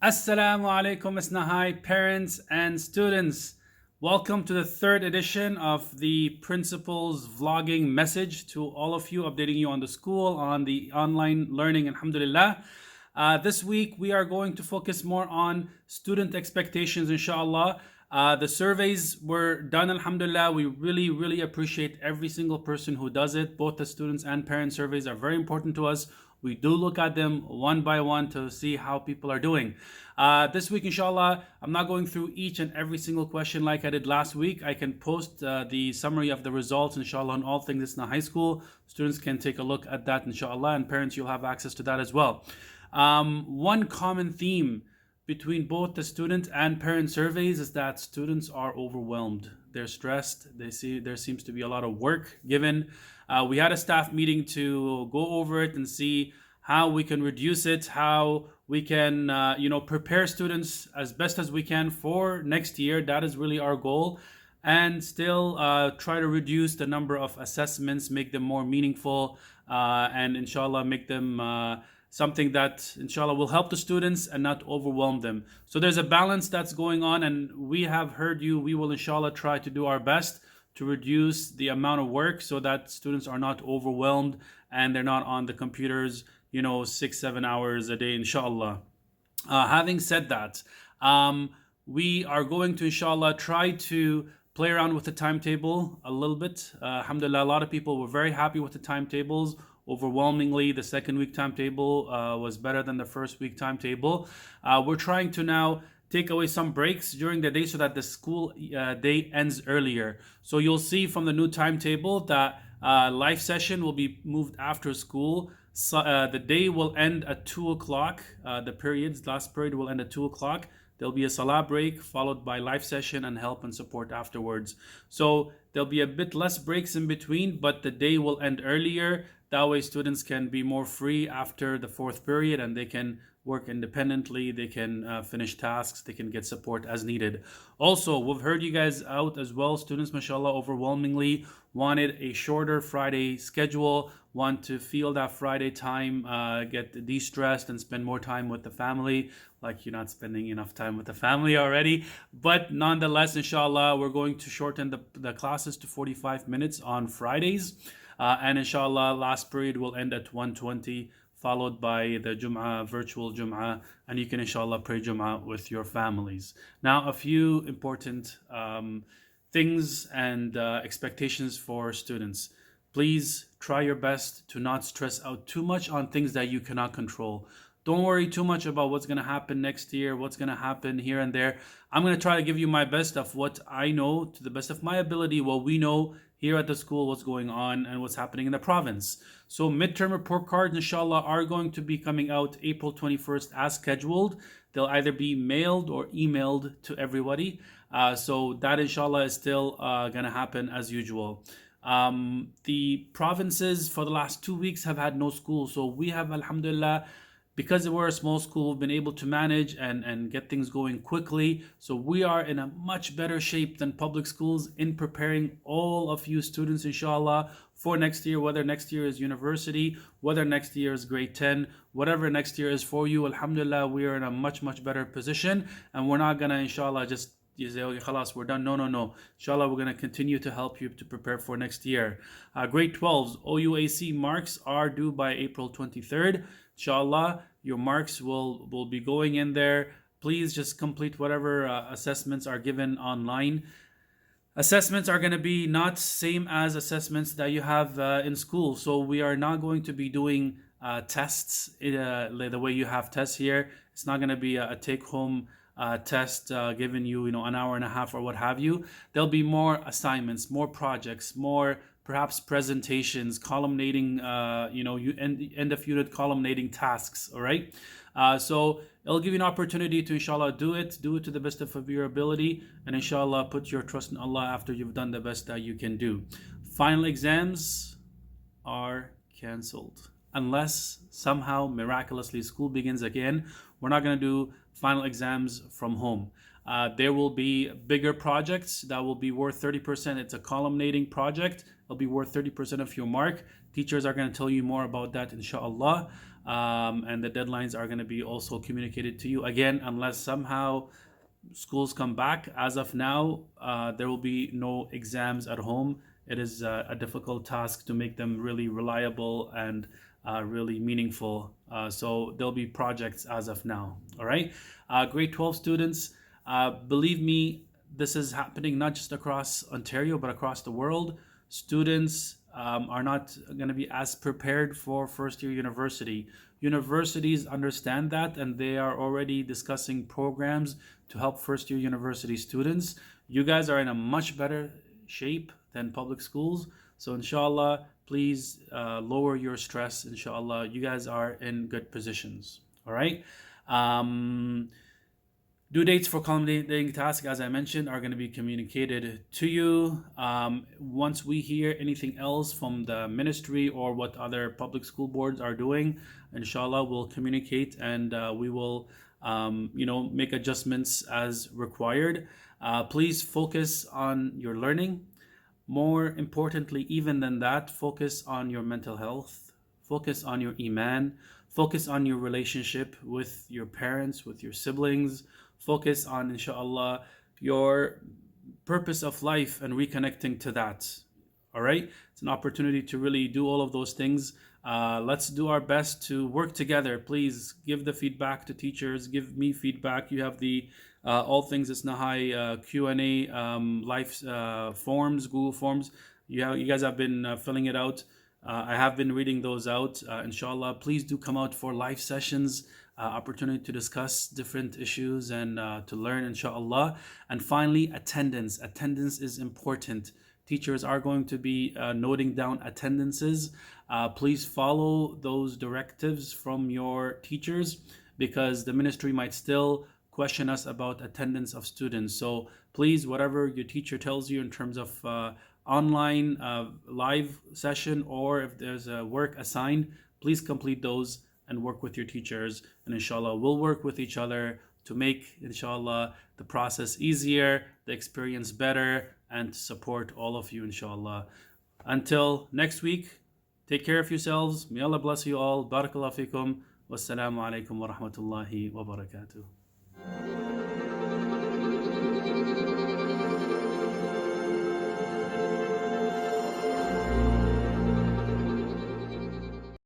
Assalamu alaikum, Isnahai parents and students. Welcome to the third edition of the Principal's Vlogging Message to all of you, updating you on the school, on the online learning, alhamdulillah. This week we are going to focus more on student expectations, inshallah. The surveys were done, alhamdulillah. We really appreciate every single person who does it. Both the students and parent surveys are very important to us. We do look at them one by one to see how people are doing. This week, inshallah, I'm not going through each and every single question like I did last week. I can post the summary of the results, inshallah, on all things in high school. Students can take a look at that, inshallah, and parents, you'll have access to that as well. One common theme between both the student and parent surveys is that students are overwhelmed. They're stressed. There seems to be a lot of work given. We had a staff meeting to go over it and see how we can reduce it, how we can prepare students as best as we can for next year. That is really our goal. And still try to reduce the number of assessments, make them more meaningful, and inshallah make them something that inshallah will help the students and not overwhelm them. So there's a balance that's going on, and we have heard you. We will inshallah try to do our best to reduce the amount of work so that students are not overwhelmed and they're not on the computers 6-7 hours a day, inshallah. Having said that, we are going to inshallah try to play around with the timetable a little bit. Alhamdulillah, a lot of people were very happy with the timetables. Overwhelmingly, the second week timetable was better than the first week timetable. We're trying to now take away some breaks during the day so that the school day ends earlier. So you'll see from the new timetable that live session will be moved after school. So, the day will end at 2 o'clock. The last period will end at 2 o'clock. There'll be a salah break followed by live session and help and support afterwards. So there'll be a bit less breaks in between, but the day will end earlier. That way students can be more free after the fourth period and they can work independently, they can finish tasks, they can get support as needed. Also, we've heard you guys out as well. Students, mashallah, overwhelmingly wanted a shorter Friday schedule, want to feel that Friday time, get de-stressed and spend more time with the family. Like you're not spending enough time with the family already. But nonetheless, inshallah, we're going to shorten the classes to 45 minutes on Fridays. And inshallah, last period will end at 1:20, followed by the Jum'ah, virtual Jum'ah, and you can inshallah pray Jum'ah with your families. Now, a few important things and expectations for students. Please try your best to not stress out too much on things that you cannot control. Don't worry too much about what's going to happen next year, what's going to happen here and there. I'm going to try to give you my best of what I know, to the best of my ability, what we know here at the school, what's going on and what's happening in the province. So midterm report cards, inshallah, are going to be coming out April 21st as scheduled. They'll either be mailed or emailed to everybody. So that inshallah is still going to happen as usual. The provinces for the last 2 weeks have had no school. So we have, alhamdulillah, because we're a small school, we've been able to manage and get things going quickly. So we are in a much better shape than public schools in preparing all of you students, inshallah, for next year, whether next year is university, whether next year is grade 10, whatever next year is for you. Alhamdulillah, we are in a much better position, and we're not gonna, inshallah, just you say, okay, khalas, we're done. No. Inshallah, we're going to continue to help you to prepare for next year. Grade 12's OUAC marks are due by April 23rd. Inshallah, your marks will be going in there. Please just complete whatever assessments are given online. Assessments are going to be not same as assessments that you have in school. So we are not going to be doing tests the way you have tests here. It's not going to be a take-home test given you, an hour and a half or what have you. There'll be more assignments, more projects, more perhaps presentations, columnating, you end of unit columnating tasks. All right. So it'll give you an opportunity to, inshallah, do it to the best of your ability, and inshallah, put your trust in Allah after you've done the best that you can do. Final exams are canceled unless somehow miraculously school begins again. We're not going to do final exams from home. There will be bigger projects that will be worth 30%. It's a culminating project. It'll be worth 30% of your mark. Teachers are going to tell you more about that, inshallah. And the deadlines are going to be also communicated to you again, unless somehow schools come back. As of now, there will be no exams at home. It is a difficult task to make them really reliable and really meaningful. So there'll be projects as of now. All right, grade 12 students, believe me, this is happening not just across Ontario but across the world. Students are not going to be as prepared for first year university. Universities understand that, and they are already discussing programs to help first year university students. You guys are in a much better shape than public schools. So inshallah, please lower your stress. Inshallah, you guys are in good positions. All right. Due dates for culminating tasks, as I mentioned, are going to be communicated to you. Once we hear anything else from the ministry or what other public school boards are doing, inshallah, we'll communicate, and we will, make adjustments as required. Please focus on your learning. More importantly, even than that, focus on your mental health, focus on your iman, focus on your relationship with your parents, with your siblings, focus on, inshallah, your purpose of life and reconnecting to that. All right, it's an opportunity to really do all of those things. Let's do our best to work together. Please give the feedback to teachers, give me feedback. You have the all things it's Nahai Q&A live forms, Google forms. You guys have been filling it out. I have been reading those out. Inshallah, please do come out for live sessions, opportunity to discuss different issues and to learn, inshallah. And finally, attendance. Attendance is important. Teachers are going to be noting down attendances. Please follow those directives from your teachers, because the ministry might still question us about attendance of students. So please, whatever your teacher tells you in terms of online live session, or if there's a work assigned, please complete those and work with your teachers. And inshallah, we'll work with each other to make, inshallah, the process easier, the experience better, and to support all of you, inshallah. Until next week, take care of yourselves. May Allah bless you all. Barakallahu fikum. Wassalamu alaikum wa rahmatullahi wa barakatuh.